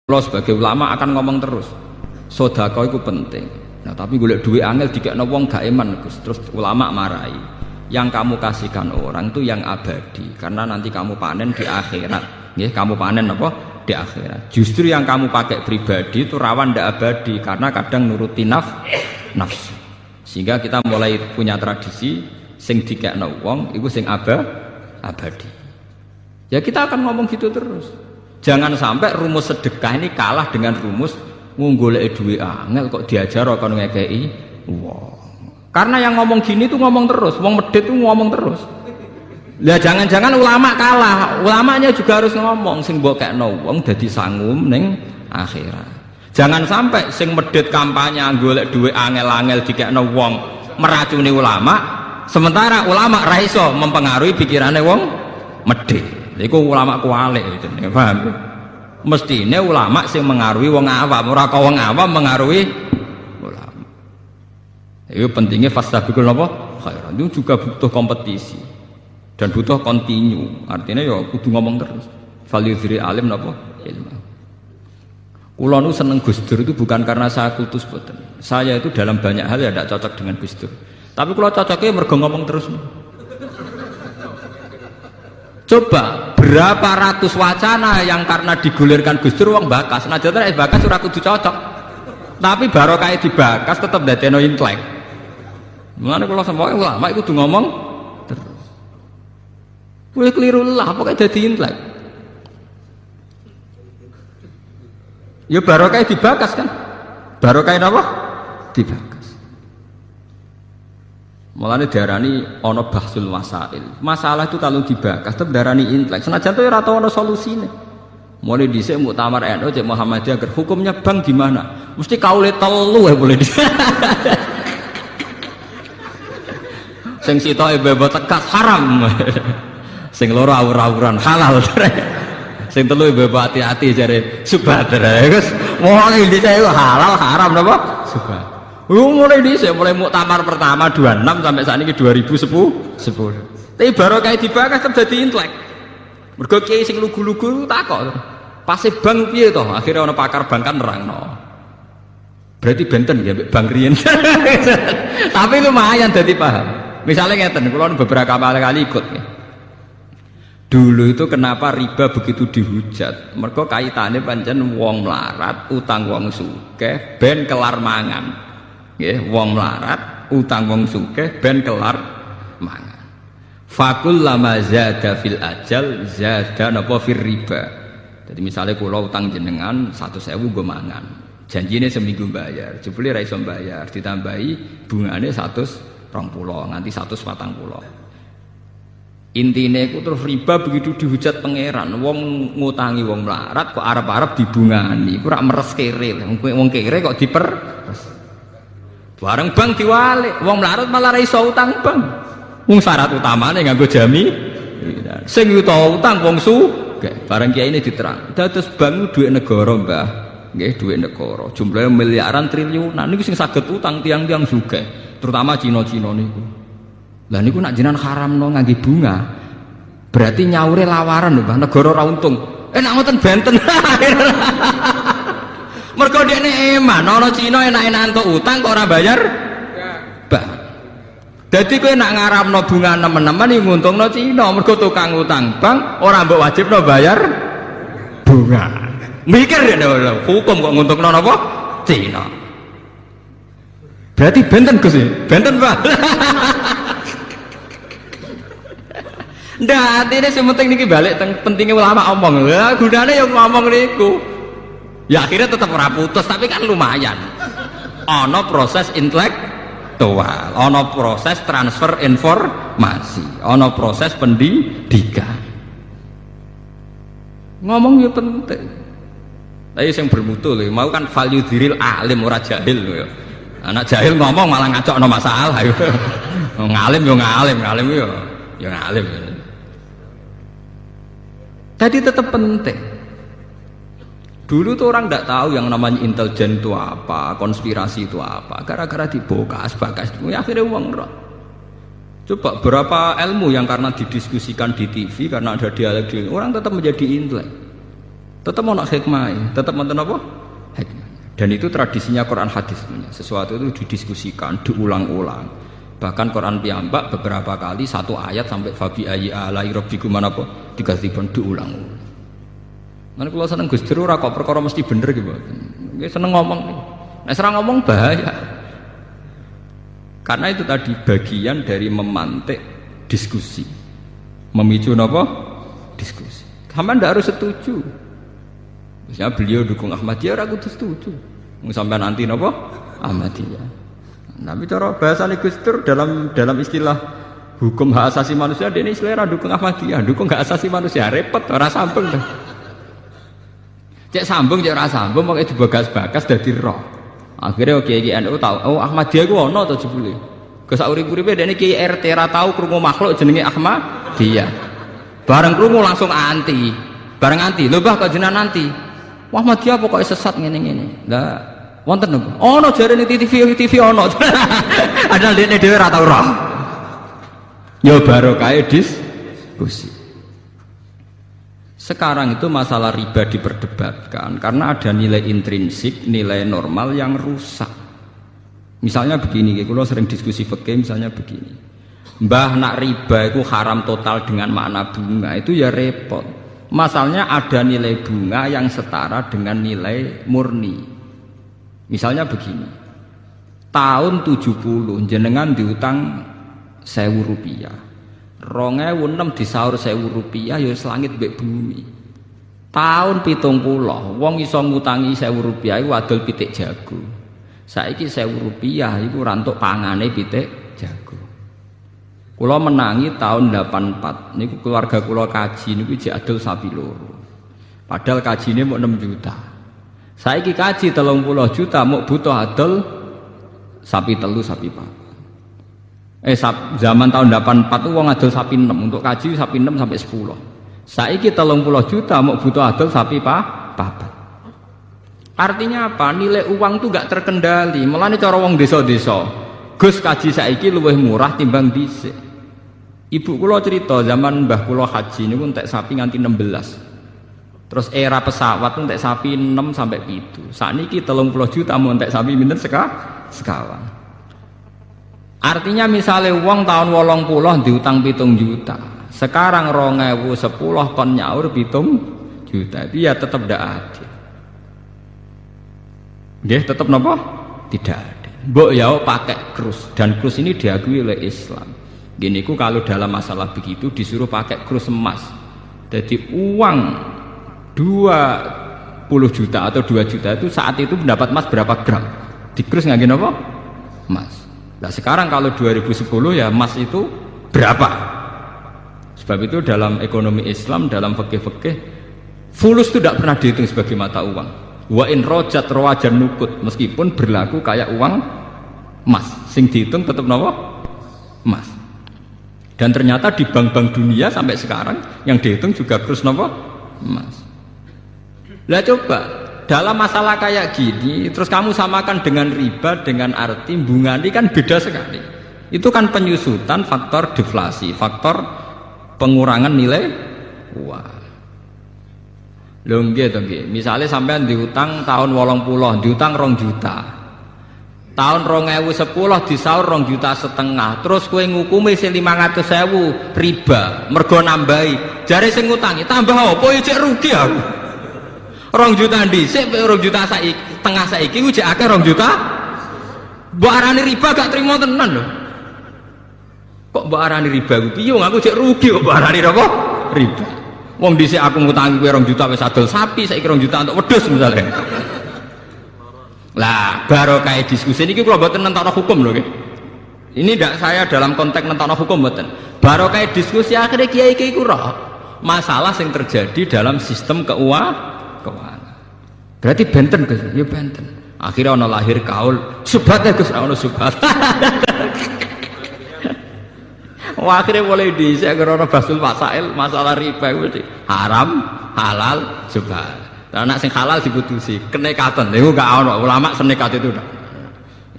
Lo sebagai ulama akan ngomong terus, sedekah itu penting. Nah, tapi golek duit angel dikekno wong gak iman, Gus. Terus ulama marahi. Yang kamu kasihkan orang itu yang abadi, karena nanti kamu panen di akhirat. Nggih, kamu panen apa? Di akhirat. Justru yang kamu pakai pribadi itu rawan ndak abadi, karena kadang nuruti nafsu. Sehingga kita mulai punya tradisi sing dikekno wong iku sing abadi. Ya kita akan ngomong gitu terus. Jangan sampai rumus sedekah ini kalah dengan rumus nggoleki duit angel kok diajar kon ngekeki wong. Karena yang ngomong gini tuh ngomong terus, wong medhit tuh ngomong terus. Lah jangan-jangan ulama kalah, ulamanya juga harus ngomong sing mbok kekno wong dadi sangum ning akhirat. Jangan sampai sing medhit kampanye golek duit angel-angel dikekno wong meracuni ulama, sementara ulama ra iso mempengaruhi pikirane wong medhit. Iku ulama kualik jenenge, paham? Mestine ulama sing mengaruhi wong awam, ora kok wong awam mengaruhi ulama. Itu pentingnya fastabiqul napa? Khairan. Itu juga butuh kompetisi dan butuh kontinu. Artinya ya kudu ngomong terus. Falyudhri alim napa? Ilmu. Kula nu seneng Gus Dur itu bukan karena saya kultus boten. Saya itu dalam banyak hal ya tidak cocok dengan Gus Dur. Tapi kula cocoknya mergo ngomong terus. Coba berapa ratus wacana yang karena digulirkan Gus Dur wong bakas. Nah jane bakas ora kudu cocok. Tapi barokah dibakas tetep dadekno intelek. Mulane kula semua ulama iku kudu ngomong terus. Kowe keliru lah pokoke dadi intelek. Ya barokah dibakas kan? Barokah napa? Dibakas. Mulane diarani ana bahsul masail. Masalah itu kalau dibahas tetep diarani intelek. Senajan to ora tau ana solusine. Mulai dhisik muktamar NU Cek Muhammadiyah agar hukumnya bank gimana? Mesti kaule telu boleh di. Sing sitoke bebas tekas haram. Sing loro awur-awuran halal. Sing telu bebas hati-hati jare subhat. Wis mulai dhisik halal haram napa? Subhat. Mulai dhisik mulai muktamar pertama 26 sampai saat ini 2010. Tapi barokah dibahas tetep dadi intelek. Mergo kiai sing lugu-lugu takok. Pase bank piye to? Akhire ana pakar bank kan nerangno. Berarti benten ya Bang Rien. Tapi lumayan dadi paham. Misalnya ngeten, kula beberapa kali ikut ya. Dulu itu kenapa riba begitu dihujat? Mergo kaitane pancen wong melarat, utang wong sugih ben kelar mangan. Nggih, wong melarat, utang wong sugih ben kelar mangan. Fakul lama zada fil ajal zada napa fir riba. Jadi misalnya kula utang jenengan 100.000 nggo mangan. Janjine seminggu bayar, jebule ra iso bayar, ditambahi bungane 120 nganti 140. Intine iku terus riba begitu dihujat pangeran, wong ngutangi wong melarat kok arep-arep dibungani, iku rak meres kere. Wong kere kok diperes. Bareng bank diwalik, wong melarat malah ra iso utang bank. Wong syarat utamane nganggo jami. Sing utang wong sugih. Bareng kiai ini diterang. Dados bank duit negara, Mbah. Nggih, duit negara. Jumlahnya miliaran triliunan niku sing saged utang tiang-tiang sugih, terutama Cina-Cina niku. Lah niku nak jenengan haramno ngangge bunga. Berarti nyaure lawaran lho, Mbah. Negara ora untung. Nek ngoten benten. Mergo dekne eman, ana Cina enak-enak entuk utang kok ora bayar. Bah. Dadi kowe nak ngaramno bunga nemen-nemen iki nguntungno Cina, mergo tukang utang bank ora mbok wajibno bayar bunga. Mikir ya hukum kok nguntungno napa? Cina. Berarti benten Gus, benten Pak. Ndak, ini sing penting niki balik pentingnya ulama omong. Lah gunane yo ngomong niku. Ya akhirnya tetap ora putus, tapi kan lumayan. Ana proses intelektual, ana proses transfer informasi, ana proses pendidikan. Ngomong ya penting. Tapi yang bermutu lho, mau kan value diril alim ora jahil lho. Anak jahil ngomong malah ngacokno masalah ayo. Ngalim yo ngalim, ngalim yo ya ngalim. Jadi tetap penting. Dulu tuh orang tidak tahu yang namanya intelijen itu apa, konspirasi itu apa. Gara-gara dibokas, ya akhirnya uang roh. Coba berapa ilmu yang karena didiskusikan di TV, karena ada dialog, orang tetap menjadi intelek. Tetap ono hikmah, tetap wonten apa? Hikmah. Dan itu tradisinya Quran hadis. Sesuatu itu didiskusikan, diulang-ulang. Bahkan Quran piyambak beberapa kali satu ayat sampai fabi ayyi alai rabbikum apa digazibun diulang-ulang. Mana kalau seneng Gus Dur ora kok perkara mesti bener gitu. Nggih seneng ngomong. Nek ora ngomong bahaya. Karena itu tadi bagian dari memantik diskusi. Memicu napa? Diskusi. Sampeyan ndak harus setuju. Misalnya beliau dukung Ahmadiyah, aku tuh setuju. Sampai nanti nopo Ahmadiyah. Tapi cara bahasa Gus Dur dalam istilah hukum hak asasi manusia, dia ini selera dukung Ahmadiyah, dukung hak asasi manusia, repot, orang sambung dah. Cek sambung, cek orang sambung, makanya dibagas-bagas dari roh. Akhirnya Kiai NU tahu, oh Ahmadiyah itu ono atau jebule. Kesauri-uripe dia ini Kiai RT ra tahu krungu makhluk jenenge Ahmadiyah. Bareng krungu langsung anti, bareng anti, lho bah kok jenengan anti. Wah Ahmadiyah pokoknya sesat ngene-ngene. Lah wonten napa? Ono jarene TV ono. Ada dene dhewe ra tau roh. Ya barokah diskusi. Sekarang itu masalah riba diperdebatkan karena ada nilai intrinsik, nilai normal yang rusak. Misalnya begini, kalau sering diskusi fikih misalnya begini. Mbah nak riba itu haram total dengan makna bunga itu ya repot. Masalahnya ada nilai bunga yang setara dengan nilai murni. Misalnya begini, tahun 70 jenengan diutang 1.000 rupiah, 2006 disaur 1.000 rupiah ya selangit mbek bumi. Tahun 70 wong iso ngutangi 1.000 rupiah iku adol pitik jago. Saiki 1.000 rupiah iku rantuk pangane pitik jago. Kula menangi tahun 84 niku keluarga kula kaji niku jek adol sapi loro. Padahal kajine mau 6 juta. Saiki kaji 30 juta mau butuh adol sapi telu sapi papat. Zaman tahun 84 tuh wong adol sapi 6 untuk kaji sapi 6 sampai 10. Saiki 30 juta mau butuh adol sapi papat. Artinya apa? Nilai uang tuh gak terkendali. Mulane cara wong desa-desa, Gus kaji saiki luwih murah timbang dhisik. Ibu kula cerita zaman mbah kula haji niku entek sapi nganti 16. Terus era pesawat entek sapi 6 sampai 7. Sakniki 30 juta mau entek sapi pinten sekawan. Artinya misalnya uang tahun 80 diutang 7 juta. Sekarang 2010 kon nyaur 7 juta. Itu ya tetap ndak adil. Nggih, tetap napa? Tidak adil. Mbok ya pakai krus dan krus ini diakui oleh Islam. Gini ku kalau dalam masalah begitu disuruh pakai krus emas. Jadi uang 20 juta atau 2 juta itu saat itu mendapat emas berapa gram? Di krus nggak gini apa? Emas. Nah sekarang kalau 2010 ya emas itu berapa? Sebab itu dalam ekonomi Islam, dalam fikih-fikih, fulus itu tidak pernah dihitung sebagai mata uang. Wa in rojat rawajan nukut, meskipun berlaku kayak uang emas. Sing dihitung tetap apa? Emas. Dan ternyata di bank-bank dunia sampai sekarang yang dihitung juga krus nopo emas. Lah coba dalam masalah kayak gini terus kamu samakan dengan riba dengan arti bunga ini kan beda sekali. Itu kan penyusutan faktor deflasi, faktor pengurangan nilai uang. Lho nggih to nggih. Misale sampean diutang tahun 80, diutang 2 juta. Tahun 2010 disaur 2,5 juta. Terus kowe ngukumi sing 500.000 riba, mergo nambahi. Jare sing ngutangi tambah apa ya cek rugi aku. 2 juta dhisik 2 juta saiki, tengah saiki ku jek akeh 2 juta. Mbok arani riba gak trimo tenan lho. Kok mbok arani riba ku piye wong aku cek rugi kok mbok arani apa? Riba. Wong dhisik aku ngutangi kowe 2 juta wis adol sapi, saiki 2 juta untuk wedhus misalnya. Lah baru kayak diskusi ini kalau buatan nentokno hukum loh, ini tidak saya dalam konteks nentokno hukum buatan. Baru kayak diskusi akhirnya kiai kurang masalah yang terjadi dalam sistem keuangan. Berarti benten Gus, ya benten. Akhirnya ono lahir kaul subhat ya Gus, ono subhat. Wah akhirnya boleh saya karena basul masail masalah riba itu haram, halal, subhat. Lah anak sing halal diputusi, kenekatan. Iku gak ono ulama senekat itu.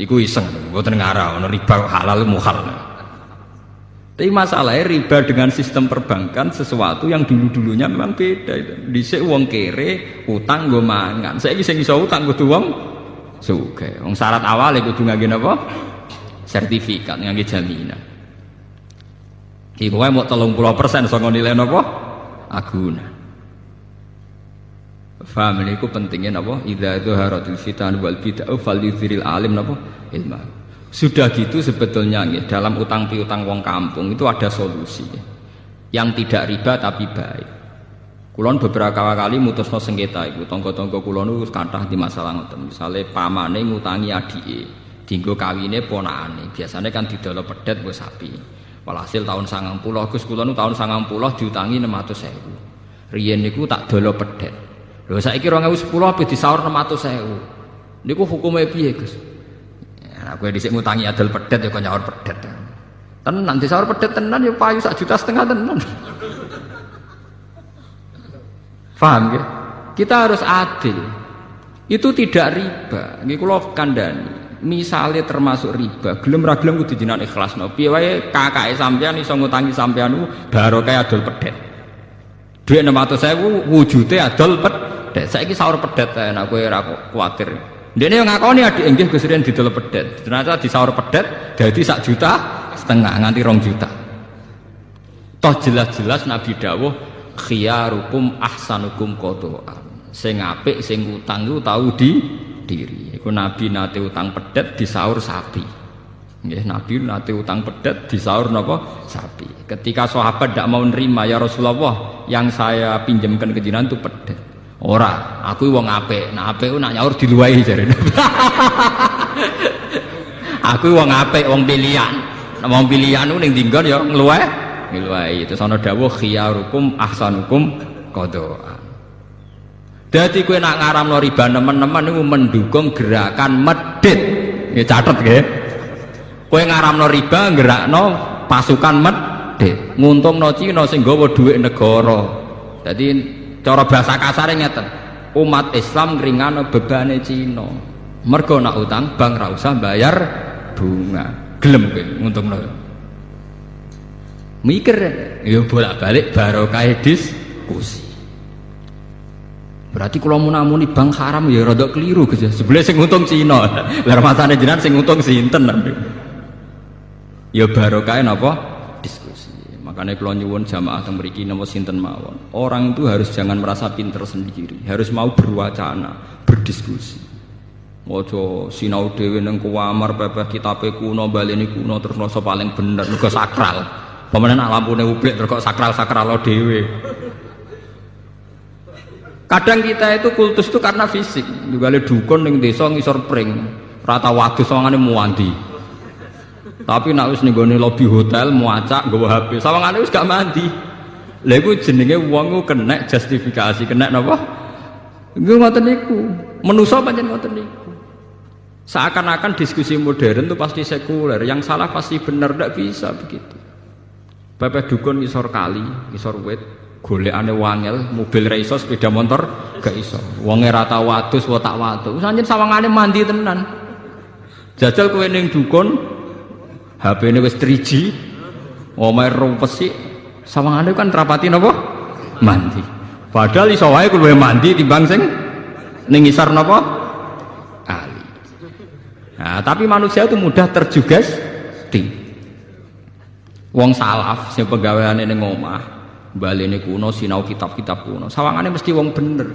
Iku iseng, mboten ngarah ono riba halal muhal. Tapi masalahnya riba dengan sistem perbankan sesuatu yang dulu-dulunya memang beda itu. Dhisik wong kere utang nggo mangan. Saiki sing iso utang kudu wong sugih. Wong syarat awal kudu ngangge napa? Sertifikat ngangge jaminan. Iki kowe mau 30% saka nilai napa? Aguna. Faham niku pentingnya napa? Idza dzaharatil fitan wal bid'ah falyudhiril alim napa? Ilmu. Sudah gitu sebetulnya ya, dalam utang piutang wong kampung itu ada solusi yang tidak riba tapi baik. Kulon beberapa kali mutusno sengketa itu tonggo-tonggo kulon itu kathah di masalah ngoten. Misale pamane ngutangi adike, dinggo kawine ponakane. Biasanya kan didolo pedet nggo sapi. Walhasil tahun 90 Gus kulon tahun 90 diutangi 600.000. Riyen niku tak dolo pedet. Lho saiki 2010 ape disaur 600.000. Niku hukume piye, Gus? Aku dhisik ngutangi adol pedet ya kok nyaur pedet. Tenan disaur pedet tenan ya payu 1,5 juta tenan. Paham ya? Kita harus adil. Itu tidak riba. Nggih kula kandhani. Misale termasuk riba, gelem ra gelem kudu jenengan ikhlasno. Piye wae kakake sampean iso ngutangi sampean barokah adol pedet. Dhuwit 600.000 wujude adol pedet. Saiki saur pedet enak kowe ora kuwatir. Dene yo ngakoni adik nggih Gus Riyen didol pedet. Ternyata disaur pedet dadi 1,5 juta nganti 2 juta. Toh jelas-jelas Nabi dawuh khiyarukum ahsanukum qada'an. Sing apik sing utang iku tau diri. Iku Nabi nate utang pedet disaur sapi. Nggih Nabi nate utang pedet disaur napa? Sapi. Ketika sahabat tidak mau nerima ya Rasulullah, yang saya pinjamkan ke jenengan itu pedet. Ora, aku wong apik. Nah apik ku nak nyaur diluwahi jarene. Aku wong apik, wong pilihan. Nek wong pilihan ku ning dinggon ya ngluwahi. Terus ana dawuh khiyarukum ahsanukum qada'an. Dadi kowe nak ngaramno riba nemen-nemen niku mendukung gerakan medhit. Nggih catet nggih. Kowe ngaramno riba gerakno pasukan medhit, nguntungno Cina sing gawa dhuwit negara. Dadi cara bahasa kasare ngeten, umat Islam ngringano bebane Cina. Mergo nak utang bank ra usah bayar bunga. Gelem kowe nguntungno. Mikir ya bolak-balik barokah diskusi. Berarti kalau munamuni bank haram ya rada keliru Gus. Sebelum sing untung Cina. Lah masane jenengan sing untung sinten nanti. Ya barokah napa? Diskusi. Makanya kalau nyuwun jamaah teng mriki napa sinten mawon. Orang itu harus jangan merasa pinter sendiri, harus mau berwacana, berdiskusi. Ojo sinau dhewe ning kuwamar pepeh kitabe kuno baleni kuno terus rasa paling bener mergo sakral. Pamane nak lampune ublik terus kok sakral-sakral dhewe. Kadang kita itu kultus itu karena fisik. Juga le dukun ning desa ngisor pring, rata wadus sawangane muandi. Tapi nek wis ning gone lobi hotel muacak nggawa HP, sawangane wis gak mandi. Lha iku jenenge wong ku kena justifikasi, kena napa? Nggih ngoten niku. Menusa pancen ngoten niku. Seakan-akan diskusi modern itu pasti sekuler, yang salah pasti benar, tidak bisa begitu. Pepeh dukun ngisor kali, ngisor wit, golekane wangel, mobil ra iso, sepeda motor gak iso. Wonge ra tau wadus, wa tak wadus. Sanjen sawangane mandi tenan. Jajal kowe ning dukun, HP-ne wis 3G, omahe rumpesi, sawangane kan rapati napa? Mandi. Padahal iso wae kowe mandi timbang sing ning ngisor napa? Ali. Nah, tapi manusia itu mudah terjugesti. Wong salaf sing penggaweane ning omah, balene kuno sinau kitab-kitab kuno. Sawangane mesti wong bener.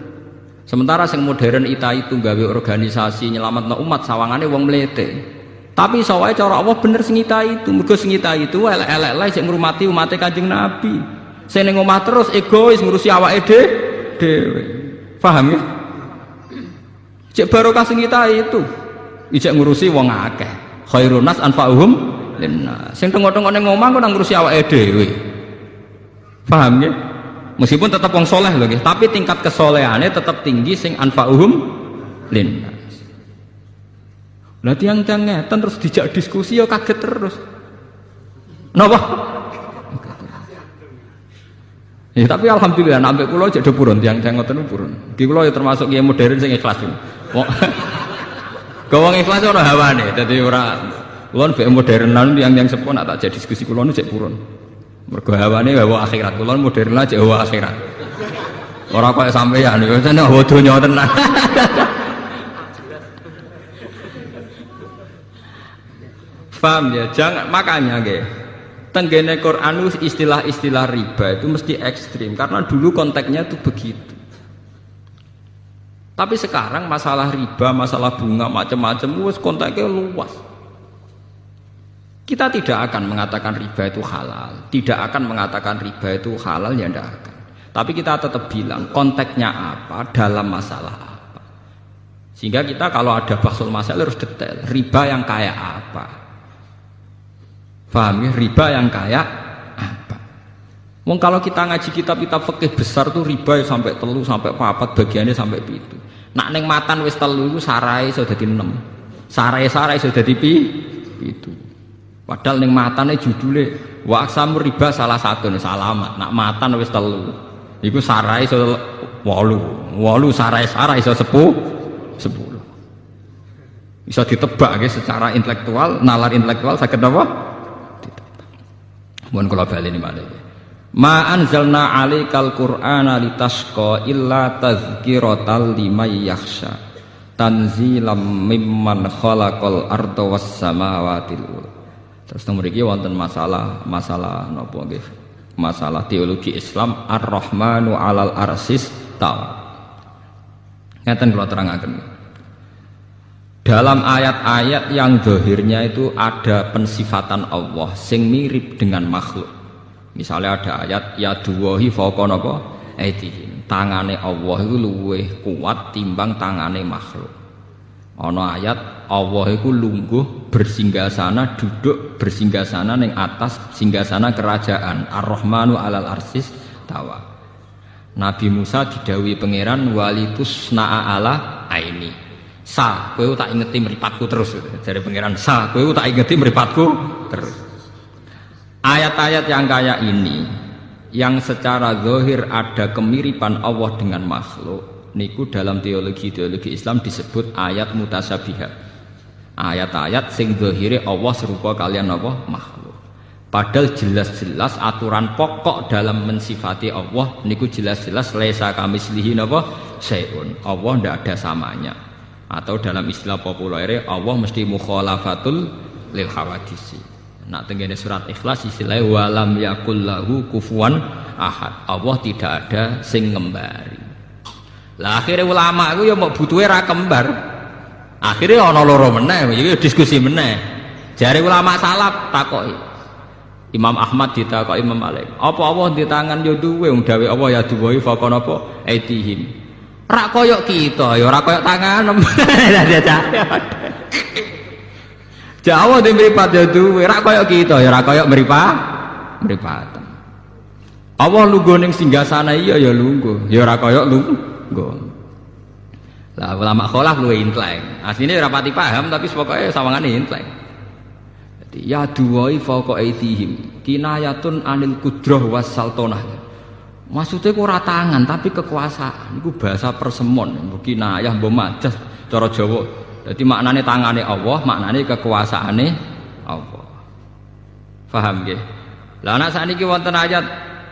Sementara sing modern itu gawe organisasi nyelametno umat, sawangane wong mlete. Tapi sawae cara Allah bener sing itu, mergo sing itu elek-elek sing ngurmati umate Kanjeng Nabi. Sing ning omah terus egois ngurusi awake dhewe. Paham ya? Cek barokah sing itu. Ijek ngurusi wong akeh. Khairun nas anfa'uhum linnas. Sing tengok-tengok ning omah kok nang ngurusi awake dhewe. Paham ya? Meskipun tetap wong soleh lho nggih, tapi tingkat kesolehane tetap tinggi sing anfa'uhum linnas. Lah tiang-tiang ngeten terus dijak diskusi ya kaget terus. Napa? Ya tapi alhamdulillah sampai kula jek do purun tiang-tiang ngoten purun. Iki kula ya termasuk kiai modern sing ikhlas. Wong ikhlas ora hawane, dadi ora Kulon be modernan yang sepon tak jadi diskusi kulon cek purun. Mergo hawane hawa akhirat. Kulon modern aja hawa akhirat. Ora kok sampeyan yo jane hawa donya tenan. Paham ya? Jangan makanya nggih. Tenggene Quran istilah-istilah riba itu mesti ekstrim karena dulu konteksnya itu begitu. Tapi sekarang masalah riba, masalah bunga macam-macam wis konteksnya luas. Kita tidak akan mengatakan riba itu halal, tidak akan mengatakan riba itu halal ya tidak akan. Tapi kita tetap bilang konteksnya apa dalam masalah apa. Sehingga kita kalau ada bahsul masalah harus detail. Riba yang kayak apa? Paham ya? Riba yang kayak apa? Wong kalau kita ngaji kitab-kitab fikih besar tuh riba sampai telu sampai papat bagiannya sampai pitu. Nak neng matan wis telu iku sarai iso dadi 6. Sarai-sarai iso dadi pitu. Padahal ning matane judule wa aksamu riba salah satu nih salamat. Nak matan wis telu. Iku sarai iso 8. 8 sarai-sarai iso 10. Bisa ditebak nggih secara intelektual, nalar intelektual saged napa? Ditebak. Mun kula baleni malih. Ma anzalna 'alaikal qur'ana litasqa illa tazkiratal liman yakhsha. Tanzilam mimman khalaqal arda was samawati wal. Terus mriki wonten masalah napa nggih? Masalah teologi Islam Ar-Rahmanu 'alal arsis tawa. Ngeten kula terangaken. Dalam ayat-ayat yang zahirnya itu ada pensifatan Allah sing mirip dengan makhluk. Misalnya ada ayat ya duwahi fawqa napa? Aidihim. Tangane Allah itu luwih kuat timbang tangane makhluk. Ana ayat Allah itu lungguh bersinggasana duduk bersinggasana ning atas singgasana kerajaan Ar-Rahmanu 'alal arsis tawa. Nabi Musa didhawuhi pangeran walitus na'a ala aini. Sa kowe tak ingeti mripatku terus jare pangeran sa kowe tak ingeti mripatku terus. Ayat-ayat yang kayak ini yang secara zahir ada kemiripan Allah dengan makhluk niku dalam teologi Islam disebut ayat mutasyabihat. Ayat-ayat sing zahire Allah serupa kalian apa makhluk. Padahal jelas-jelas aturan pokok dalam mensifati Allah niku jelas-jelas laisa kamislihi napa syai'un. Allah ndak ada samanya. Atau dalam istilah populer Allah mesti mukhalafatul lil hawadisi. Nak tengene surat Ikhlas istilahnya walam yakul lahu kufuwan ahad. Allah tidak ada sing ngembari. Lah akhirnya ulama itu ya mau butuhe ra kembar. Akhirnya ana loro meneh, iki diskusi meneh. Jare ulama salaf takoki. Imam Ahmad ditakoki Imam Malik. Apa Allah di tangan yo duwe wong dawuh Allah ya duwe faqon apa aitihim. Ra koyok kita ya ora koyok tangan. Jawa di mripat ya duwe, ra koyok kita ya ora koyok mripatan. Allah lungguh ning singgasana iya ya lungguh, ya ora koyok lungguh. Lah ulama kholaf luwe intelek. Asline ora pati paham tapi pokoke sawangane intelek. Dadi ya duwai fauqa aidihim, kinayatun anil qudrah was sultanah. Maksudnya ora tangan tapi kekuasaan. Iku bahasa persemon, kinayah mbok majas cara Jawa. Jadi maknanya tangane Allah, maknanya kekuasaane Allah. Paham nggih? Lah nek sakniki wonten ayat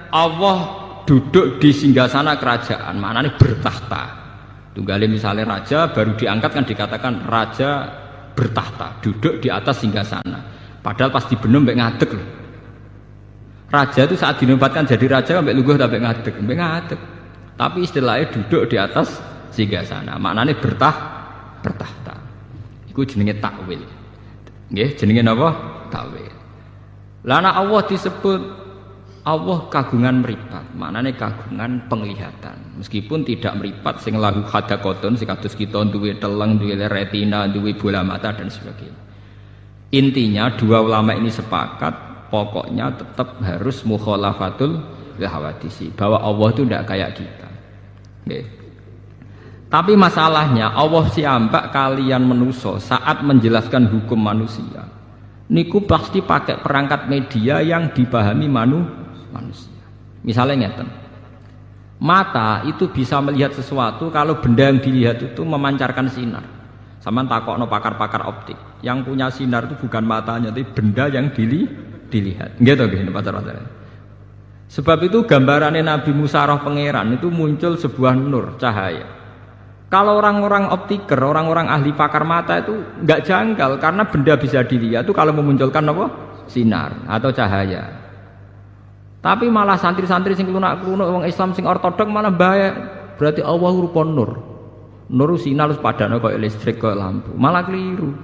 Allah duduk di singgasana kerajaan, maknanya bertahta. Tunggale misalnya raja baru diangkat kan dikatakan raja bertahta, duduk di atas singgasana. Padahal pas dibenem mbek ngadeg lho. Raja itu saat dinobatkan jadi raja mbek lungguh ta mbek ngadeg. Tapi istilahnya duduk di atas singgasana, maknanya bertahta. Iku jenenge takwil. Nggih, jenenge napa? Takwil. Lah nek Allah disebut Allah kagungan mripat, maknane kagungan penglihatan. Meskipun tidak mripat sing lahu hadaqatun sing kados kita duwe teleng, duwe retina, duwe bola mata dan sebagainya. Intinya dua ulama ini sepakat pokoknya tetap harus mukhalafatul hawadisi, bahwa Allah itu tidak kayak kita. Nggih. Tapi masalahnya Allah siambak kalian manusia saat menjelaskan hukum manusia niku pasti pakai perangkat media yang dipahami manusia. Misalnya ngeten, mata itu bisa melihat sesuatu kalau benda yang dilihat itu memancarkan sinar. Sampeyan takokno pakar-pakar optik. Yang punya sinar itu bukan matanya, tapi benda yang dilihat. Nggih to nggih pacar-pacar. Sebab itu gambarannya Nabi Musa roh pangeran itu muncul sebuah nur, cahaya. Kalau orang-orang optiker, orang-orang ahli pakar mata itu nggak janggal karena benda bisa dilihat itu kalau memunculkan apa? Sinar atau cahaya. Tapi malah santri-santri sing lunak-lunak wong Islam sing ortodok malah bahaya. Berarti Allah rupa nur. Nur sinar harus padane kaya listrik kaya lampu. Malah keliru.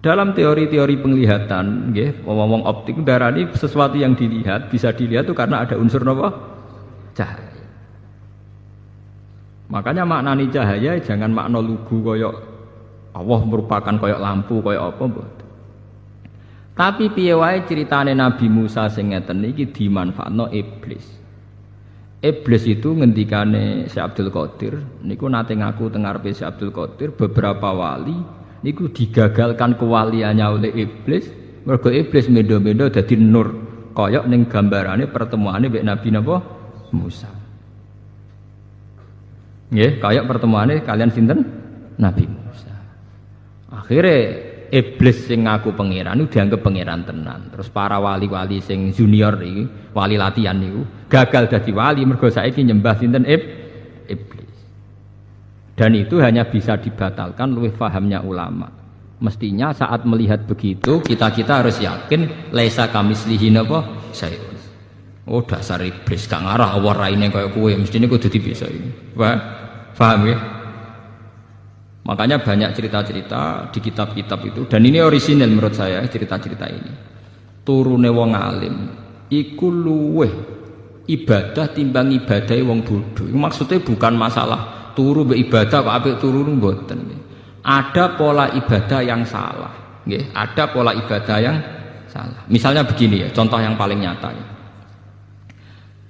Dalam teori-teori penglihatan, nggih, wong-wong optik darani sesuatu yang dilihat bisa dilihat itu karena ada unsur apa? Cahaya. Makanya maknani cahaya jangan makna lugu kaya Allah merupakan kaya lampu kaya apa mboten. Tapi piye wae critane Nabi Musa sing ngeten iki dimanfaatno iblis. Iblis itu ngendikane Syekh Abdul Qadir niku nate ngaku teng ngarepe Syekh Abdul Qadir beberapa wali niku digagalkan kewaliannya oleh iblis mergo iblis mendo-mendo dadi nur kaya ning gambarane pertemuane mek Nabi napa Musa. Nggih, kaya pertemuane kalian sinten? Nabi Musa. Akhire iblis sing ngaku pangeran itu dianggap pangeran tenan. Terus para wali-wali sing junior iki, wali latihan niku gagal dadi wali mergo saiki nyembah sinten iblis. Dan itu hanya bisa dibatalkan luwih fahamnya ulama. Mestinya saat melihat begitu kita harus yakin laisa kamislihi napa sayun. Oh dasar iblis gak ngarah awar raine kaya kowe mestine kudu dipisah. Paham ya? Makanya banyak cerita-cerita di kitab-kitab itu dan ini orisinal menurut saya cerita-cerita ini. Turune wong alim iku luweh ibadah timbang ibadahe wong bodho. Maksudnya bukan masalah turu mbek ibadah kok apik turu mboten. Ada pola ibadah yang salah, nggih, ada pola ibadah yang salah. Misalnya begini ya, contoh yang paling nyata ya.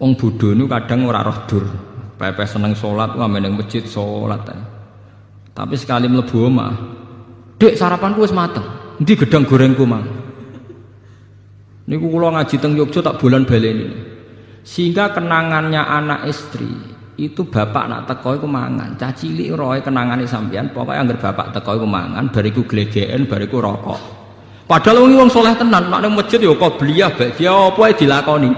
Wong bodho niku kadang ora roh dur, pepe seneng salat wae nang masjid salat. Tapi sekali mlebu omah, "Dek, sarapanku wis mateng. Endi gedang gorengku, Mang?" Niku kula ngaji teng Yogya tak bolan baleni. Sehingga kenangannya anak istri itu bapak nak teko iku mangan. Cah cilik roe kenangane sampean, pokoke anggere bapak teko iku mangan, bariku glegeken, bariku rokok. Padahal wong saleh tenan, nek nang masjid ya qobliyah, ba'diyah apa ae dilakoni.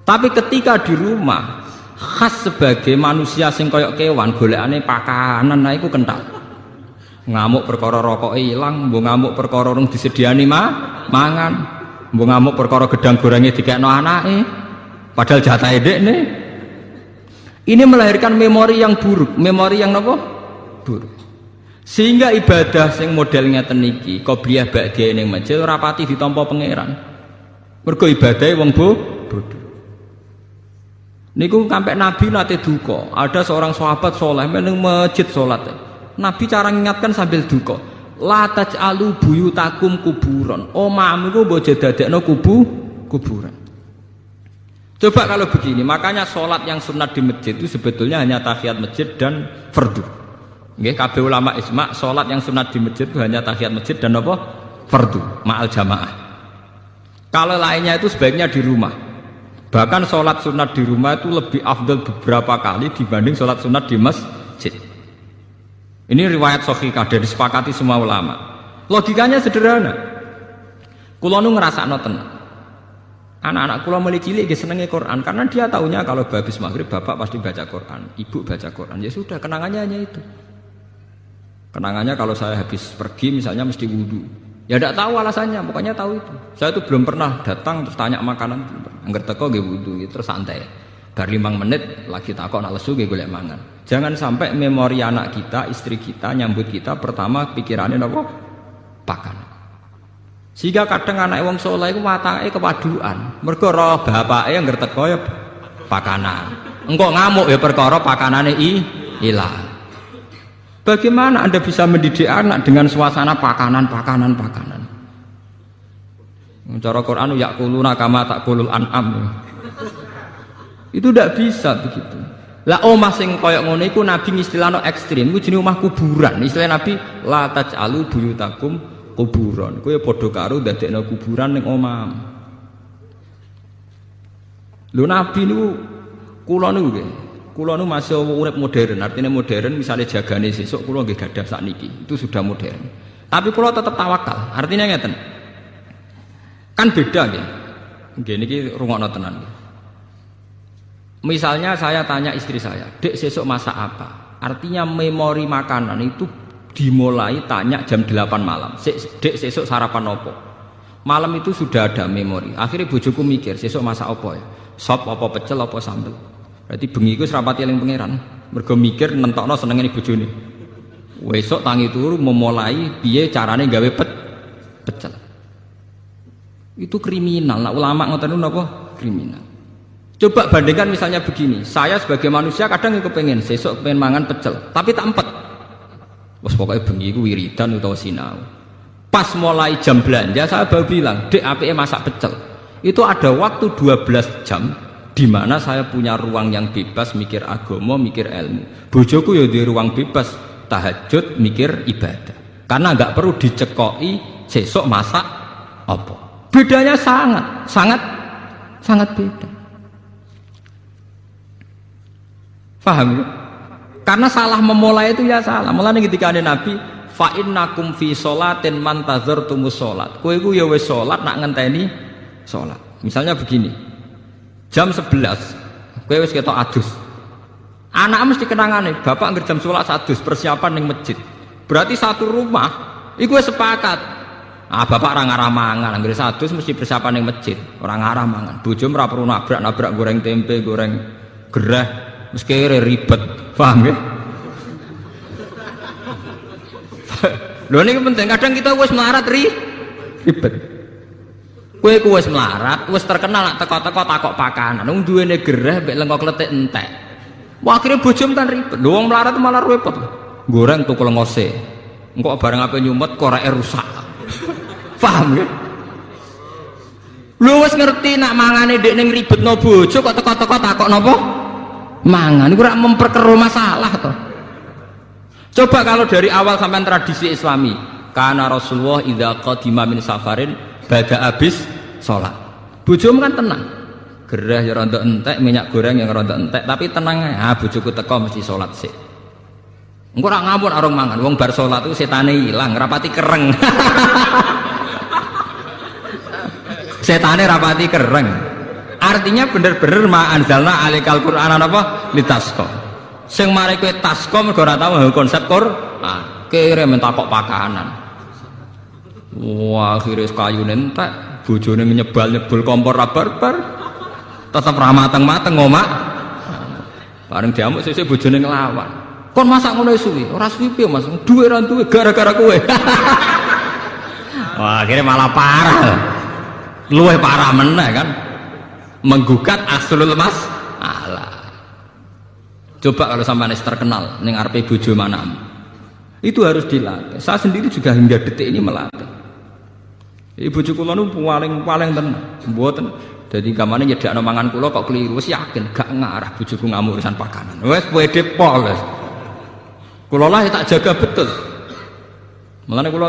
Tapi ketika di rumah khas sebagai manusia sing koyok kewan golekane pakanan nah iku kental. Ngamuk perkara rokoke ilang, mbok ngamuk perkara rung disediani mangan, mbok ngamuk perkara gedang gorenge dikekno anake. Padahal jatahe dekne. Ini melahirkan memori yang buruk, memori yang napa? Buruk. Sehingga ibadah sing model ngeten iki, qobliyah ba'diyah ning masjid ora pati ditampa pangeran. Mergo ibadahe wong bodho. Niku sampai Nabi nate duka. Ada seorang sahabat soleh meneng masjid salat. Nabi cara ngingatkan sambil duka. La taj'alu buyutakum kuburan. Omahmu iku mbok dadekno kuburan. Coba kalau begini, makanya sholat yang sunat di masjid itu sebetulnya hanya tahiyat masjid dan fardu. Nggih, kabeh ulama ijma sholat yang sunat di masjid itu hanya tahiyat masjid dan apa? Fardu, ma'al jamaah. Kalau lainnya itu sebaiknya di rumah. Bahkan sholat sunat di rumah itu lebih afdal beberapa kali dibanding sholat sunat di masjid. Ini riwayat sahihah dan disepakati semua ulama. Logikanya sederhana. Kula nu ngrasakno tenan. Anak-anak kula mulai cilik nggih senenge Quran karena dia taunya kalau habis maghrib bapak pasti baca Quran, ibu baca Quran. Ya sudah, kenangannya hanya itu. Kenangannya kalau saya habis pergi misalnya mesti wudu. Ya tidak tahu alasannya, pokoknya tahu itu. Saya itu belum pernah datang terus tanya makanan. Angger teko nggih wudu, terus santai. Bar 5 menit lagi takok nak lesu nggih golek mangan. Jangan sampai memori anak kita, istri kita nyambut kita pertama pikirannya apa? Pakan. Sehingga kadang anak wong saleh iku watake kepaduan. Mergo roh bapake angger teko ya pakanan. Engko ngamuk ya perkara pakanane ilang. Bagaimana Anda bisa mendidik anak dengan suasana pakanan? Cara Quran yakuluna kama takulul an'am. Itu tidak bisa begitu. Lah omah sing koyok ngono iku Nabi istilahno ekstrim, iku jenenge omah kuburan. Istilah Nabi la taj'alu buyutakum kuburan. Kowe padha karo ndadekno kuburan ning omah. Lho Nabi niku kula niku nggih Kula nu masih urip modern, artinya modern misalnya jagane sesuk kula nggih gadah sakniki. Itu sudah modern. Tapi kula tetap tawakal. Artinya ngeten. Kan beda nggih. Nggih niki rungokno tenan nggih. Misalnya saya tanya istri saya, "Dek, sesuk masak apa?" Artinya memori makanan itu dimulai tanya jam 8 malam. "Dek, sesuk sarapan opo?" Malam itu sudah ada memori. Akhirnya bojoku mikir, "Sesuk masak opo ya? Sop apa pecel apa sambel?" Berarti bengi iku serapati eling pangeran. Mergo mikir nentokno senengane bojone. Wesuk tangi turu memulai piye carane gawe pecel. Itu kriminal. Nah, ulama ngoten niku napa? Kriminal. Coba bandingkan misalnya begini, saya sebagai manusia kadang kepengen sesuk pengen mangan pecel, tapi tak empet. Wes pokoke bengi iku wiridan utawa sinau. Pas mulai jam belanja saya baru bilang, "Dek, apike masak pecel." Itu ada waktu 12 jam di mana saya punya ruang yang bebas mikir agama, mikir ilmu. Bojoku ya di ruang bebas tahajud, mikir ibadah. Karena nggak perlu dicekoki sesuk masak apa. Bedanya sangat beda. Paham ya? Karena salah memulai itu ya salah. Mulane ketika ada Nabi, fa innakum fi sholatin man tadzartumus sholat. Kowe iku ya wis salat nak ngenteni salat. Misalnya begini. Jam 11, kowe wis ketok adus. Anak mesti kenangane, bapak anggere jam 11 adus persiapan ning masjid. Berarti satu rumah iku wis sepakat. Ah, bapak ora ngarah mangan, anggere adus mesti persiapan ning masjid, ora ngarah mangan. Bojo ora perlu nabrak goreng tempe, goreng gerah, wis kere ribet. Paham ya? Lho niki penting, kadang kita wis melarat ribet. Kowe ku wis melarat, wis terkenal nak teko-teko takok pakanan. Wong duwene gereh mek lengko kletik entek. Wah, akhire bojo kan ribet. Lho wong melarat malah repot. Goreng tukul ngose. Engko bareng ape nyumet koreke rusak. Paham ya? Lho wis ngerti nak mangane ndek ning ribetno bojo kok teko-teko takok napa? Mangan iku ora memperkeruh masalah to. Coba kalau dari awal sampai tradisi Islami, karena Rasulullah idza qadima min safarin bada habis sholat. Bojomu kan tenang, gerah ya rontok entek, minyak goreng yang rontok entek, tapi tenang ya. Bojoku teko mesti sholat sih. Engko ora ngapun arung mangan, wong bar sholat itu setane ilang, rapati kereng. Setane rapati kereng. Artinya bener-bener ma anzalna alikal Qur'an apa litasqa. Sing mari kowe tasqa mergo ora tau konsep Qur'an. Kere mentakok pakanan. Wah, akhirnya kayu nentak, bojone nyebul kompor rabar-bar, tetap ramateng-mateng ngomak. Bareng diamuk sesuk bojone nglawan. Kon masak ngono suwi, ora suwi piye Mas? Duwe ra duwe gara-gara kowe. Wah, akhirnya malah parah. Luwih parah meneh kan. Menggugat aslul mas Allah. Coba kalau sampean terkenal ning arepe bojo manamu. Itu harus dilatih. Saya sendiri juga hingga detik ini melatih. Ibu kula nu paling tenan, mboten. Dadi gamane nyedakno mangan kula kok keliru, wis yakin gak ngarah bojoku ngamuk urusan pakanan. Wis pede pol. Kula lah tak jaga betul. Mulane kula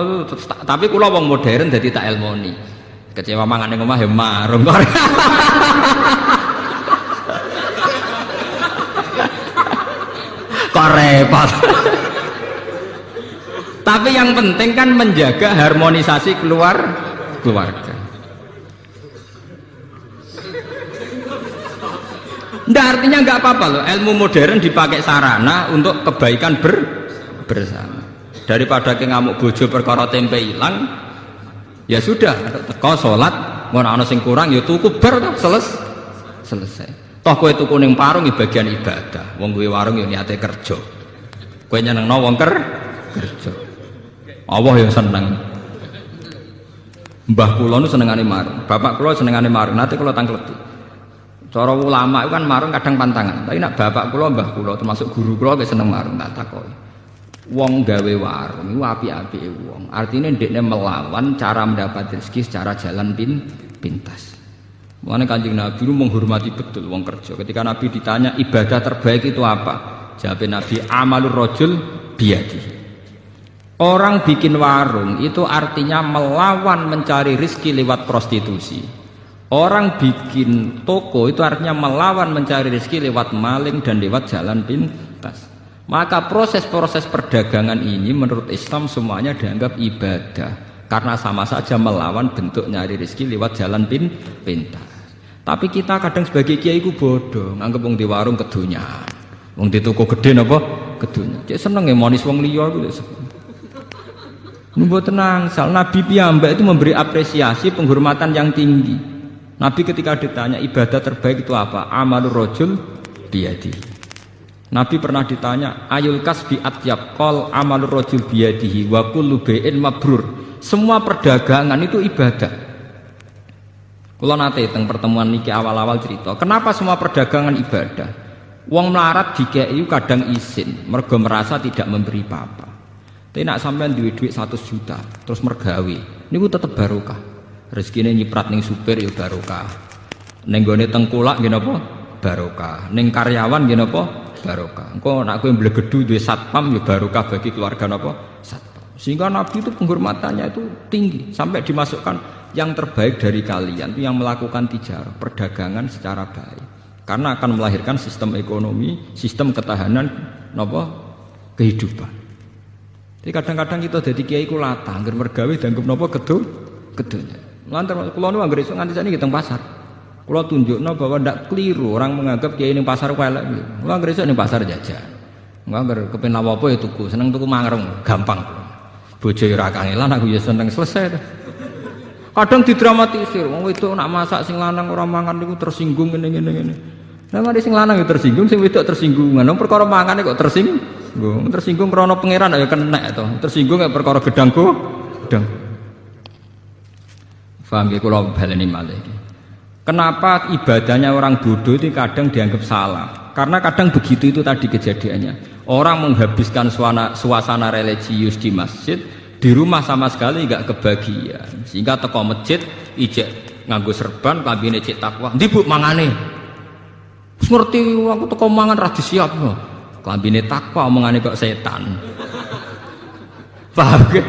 tapi kula wong modern dadi tak elmoni. Kecewa mangan ning omah ya marung. Kok repot. Tapi yang penting kan menjaga harmonisasi keluarga. Nggak, artinya nggak apa-apa loh. Ilmu modern dipakai sarana untuk kebaikan bersama. Daripada ke ngamuk bojo perkara tempe hilang, ya sudah. Kau sholat, ngono ana sing kurang, ya tuku bar selesai. Toh kowe tuku ning warung ya bagian ibadah. Wong kuwi warung ya niate kerja. Kowe nyenengno wong kerja. Allah yang seneng. Mbah kula nu senengane marung, bapak kula senengane marung. Nanti kula tangkleti. Cara ulama itu kan marung kadang pantangan. Tapi nak bapak kula, mbah kula termasuk guru kula ge seneng marung, tak takoki. Wong gawe warung iku apik-apike wong. Artinya ndekne melawan cara mendapat rezeki secara jalan pintas. Mulane Kanjeng Nabi itu menghormati betul wong kerja. Ketika Nabi ditanya ibadah terbaik itu apa? Jawab Nabi amalur rajul biyadihi. Orang bikin warung itu artinya melawan mencari rezeki lewat prostitusi. Orang bikin toko itu artinya melawan mencari rezeki lewat maling dan lewat jalan pintas. Maka proses-proses perdagangan ini menurut Islam semuanya dianggap ibadah, karena sama saja melawan bentuk nyari rezeki lewat jalan pintas. Tapi kita kadang sebagai kiai ku bodoh, nganggep wong di warung kedunya, wong di toko gede napa kedunya. Cek seneng monis wong liya ku. Mboten tenang, sal Nabi piyambak itu memberi apresiasi penghormatan yang tinggi. Nabi ketika ditanya ibadah terbaik itu apa? Amalur rajul biyadi. Nabi pernah ditanya ayul kasbi atyab, qol amalur rajul biyadihi wa kullu bai'in mabrur. Semua perdagangan itu ibadah. Kula nate teng pertemuan niki awal-awal cerita, kenapa semua perdagangan ibadah? Wong melarat dikei kadang isin, mergo merasa tidak memberi apa-apa. Tapi nak sampean duwe dhuwit 100 juta, terus mergawe, niku tetep barokah. Rezekine nyiprat ning supir ya barokah. Ning gone tengkulak nggih napa? Barokah. Ning karyawan nggih napa? Barokah. Engko nek kowe mblegedu duwe satpam ya barokah bagi keluarga napa? Satpam. Sehingga Nabi itu penghormatannya itu tinggi sampai dimasukkan yang terbaik dari kalian itu yang melakukan tijarah, perdagangan secara baik. Karena akan melahirkan sistem ekonomi, sistem ketahanan napa? Kehidupan. Jadi kadang-kadang kita jadi kiai ku latah, angger mergawe dianggap napa kedunya. Lantar kula nu anggere esuk nganti sakniki teng pasar. Kula tunjukno bahwa ndak keliru orang menganggap kiai ning pasar ku elek. Kula anggere esuk ning pasar jajan. Angger kepen apa ya tuku, seneng tuku mangreng, gampang. Bojo ora kangelan aku ya seneng selesai. Kadang didramatisir, wong wedok nak masak sing lanang ora mangan niku tersinggung ngene. Lah mari sing lanang ya tersinggung, sing wedok tersinggung. Ngono perkara mangane kok tersinggung. Tersinggung krana pangeran ya kenek to. Tersinggung ya perkara gedangku, gedang. Faham ya, kalau baleni malih. Kenapa ibadahnya orang bodoh itu kadang dianggap salah? Karena kadang begitu itu tadi kejadiannya. Orang menghabiskan suasana religius di masjid, di rumah sama sekali nggak kebagian. Sehingga teko masjid, ijek nganggo serban, klambine cek takwa. Ndi Bu mangane? Wis ngerti aku teko mangan ra disiapno. Klambine takwa omongane kok setan. Paham ya?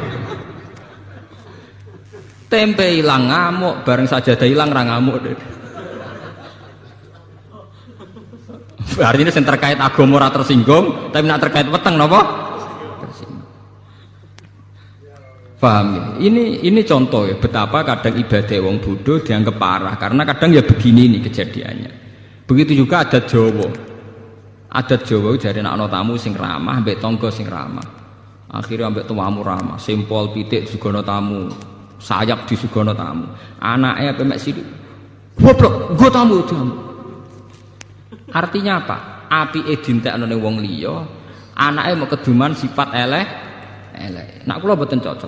Tempe hilang ngamuk, bareng sajadah hilang ra ngamuk. Artinya yang terkait agama ora tersinggung, tapi nak terkait weteng napa? Tersinggung. Paham ya? Ini contoh ya betapa kadang ibadah wong bodoh dianggap parah karena kadang ya begini nih kejadiannya. Begitu juga adat Jawa. Adat Jawa jare nek ana tamu sing ramah mbek tangga sing ramah. Akhirnya ambek tuamu ramah, simpol pitik sugono tamu. Sayap di sugono tamu, anaknya pemek sidik, goblok, gue tamu. Artinya apa? Api edintek none wong liya, anaknya mau keduman sifat elek. Nak kula boten cocok.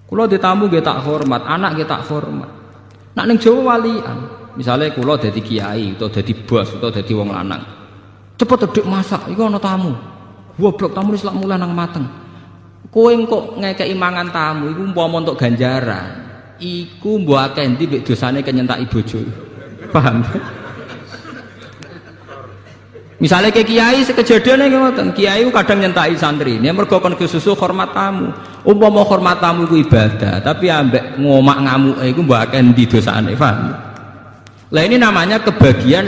Kula ditamu nggih tak hormat, anak nggih tak hormat. Nak ning Jawa walian, misalnya kula dadi kiai atau dadi bos atau dadi wong lanang, cepet edek masak, iku ana tamu, goblok tamu wis lak mulai nang mateng. Kowe kok ngekeki mangan tamu iku umpama untuk ganjaran. Iku mbok akeh ndi mbek dosane kenyentaki bojo. Paham? Misalnya ke kiai sekejadiane ngoten, kiai kadang nyentaki santri. Nek mergo kon kesusu hormat tamu. Umpama hormat tamu iku ibadah, tapi ambek ngomak ngamuke iku mbok akeh ndi dosane, paham? Lah ini namanya kebaikan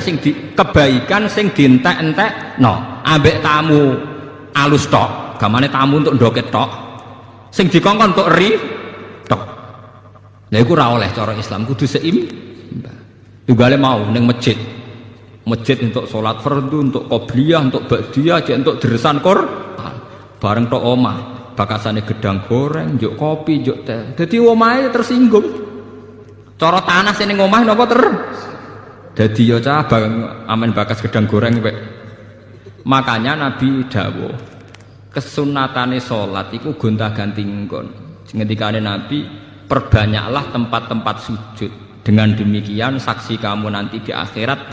sing dientek-entekno. Ambek tamu alus tok. Gamane tamu untuk ndoket tok, sing dikongkon untuk ri tok. Lha iku ora oleh cara Islam, kudu seimbang. Tunggale mau ning masjid untuk sholat fardu, untuk qobliyah, untuk ba'diyah, untuk deresan Quran. Bareng tok omah, bakasane gedang goreng, njuk kopi, njuk teh. Dadi omahe tersinggung. Cara tanah sing ning omah napa dadi ya cah amen bakas gedang goreng wek. Makanya Nabi dawuh kesunatane sholat itu gonta-ganti nggon. Ngendikane Nabi, perbanyaklah tempat-tempat sujud. Dengan demikian saksi kamu nanti di akhirat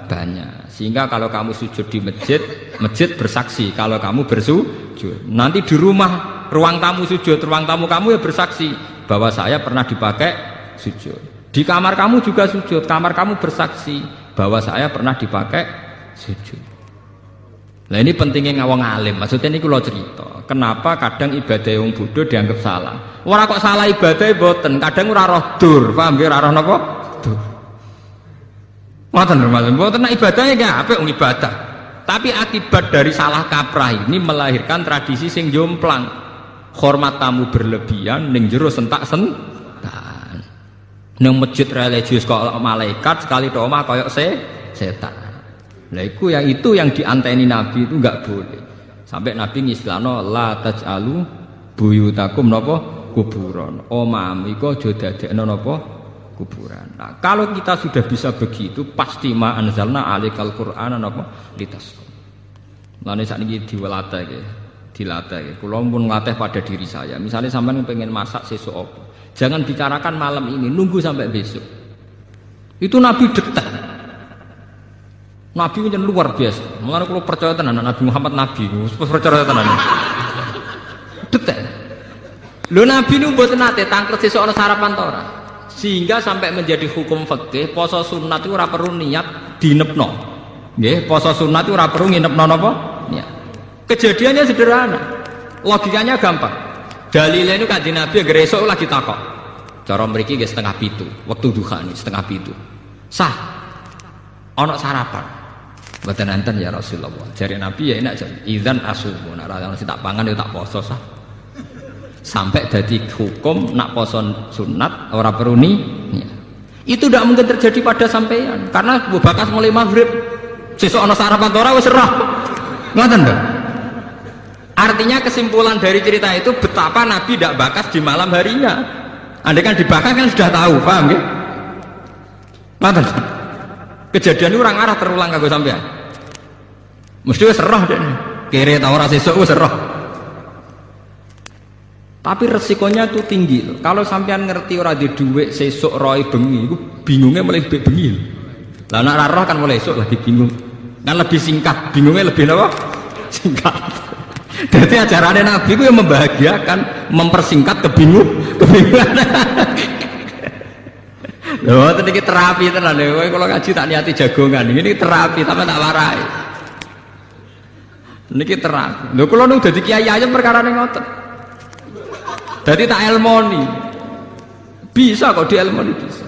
banyak. Sehingga kalau kamu sujud di masjid, masjid bersaksi kalau kamu bersujud. Nanti di rumah, ruang tamu sujud, ruang tamu kamu ya bersaksi bahwa saya pernah dipakai sujud. Di kamar kamu juga sujud, kamar kamu bersaksi bahwa saya pernah dipakai sujud. Nah ini pentingnya ngawang alim. Maksudnya ini kalau cerita kenapa kadang ibadah yang bodoh dianggap salah. Orang kok salah ibadah boten, kadang ora roh dur, paham ya, ora roh napa? Dur. Ngoten Mas. Mboten nek ibadahnya nggih apik wong ibadah. Tapi akibat dari salah kaprah ini melahirkan tradisi sing jomplang. Hormat tamu berlebihan ning jero sentak-sentak. Ning masjid religius kok malaikat sekali do omah koyok setan. Lah itu yang dianteni Nabi itu enggak boleh. Sampai Nabi ngislano la taj'alu buyutakum napa kuburan. Omah iku aja dadekno napa kuburan. Nah, kalau kita sudah bisa begitu, pasti ma anzalna alikal qur'ana napa litas. Lane sakniki dilatih nggih. Kula pun ngatih pada diri saya. Misalnya sampean pengen masak sesuk apa? Jangan bicarakan malam ini, nunggu sampai besok. Itu Nabi detek. Nabi itu luar biasa. Mulane kula percaya tenan Nabi Muhammad nabi, percaya tenan. Detek. Lho Nabi niku mboten nate tangkret sesuk ana sarapan ta ora? Sehingga sampai menjadi hukum fikih poso sunat itu ora perlu niat dinepno. Nggih, poso sunat itu ora perlu nginepno napa? Niat. Kejadiannya sederhana. Logikanya gampang. Dalile niku Kanjeng Nabi anggere esuk lagi takok. Cara mriki nggih 6:30, wektu duha nih 6:30. Sah. Ana sarapan. Mboten enten ya Rasulullah. Jare Nabi ya enak jan. Idzan asumu. Nek ora tak pangan ya tak poso sah. Sampai jadi hukum nak poso sunat ora perlu niat. Itu tidak mungkin terjadi pada sampean karena Abu Bakar mulai maghrib sesuk ana sarapan ora wis roh. Ngoten lho. Artinya kesimpulan dari cerita itu betapa Nabi tidak bakas di malam harinya. Andai kan dibakar kan sudah tahu, paham nggih? Ngoten. Kejadian itu orang arah terulang kanggo sampean. Mesti wis roh dene. Kere ta ora sesuk wis roh. Tapi resikonya itu tinggi loh. Kalau sampean ngerti ora di dhuwit sesuk roe bengi, iku bingungnya mulai bengi. Lah nek roh kan mulai esuk lagi bingung. Kan lebih singkat, bingungnya lebih apa? Singkat. Jadi ajarannya Nabi itu yang membahagiakan, mempersingkat kebingungan. Loh, ini terapi tenan lho. Kalau ngaji tak niati jagongan, ini terapi tapi tak warai. Niki terapi. Lho kula nu dadi kiai aja perkarane ngoten. Jadi tak elmoni bisa kok di elmoni bisa.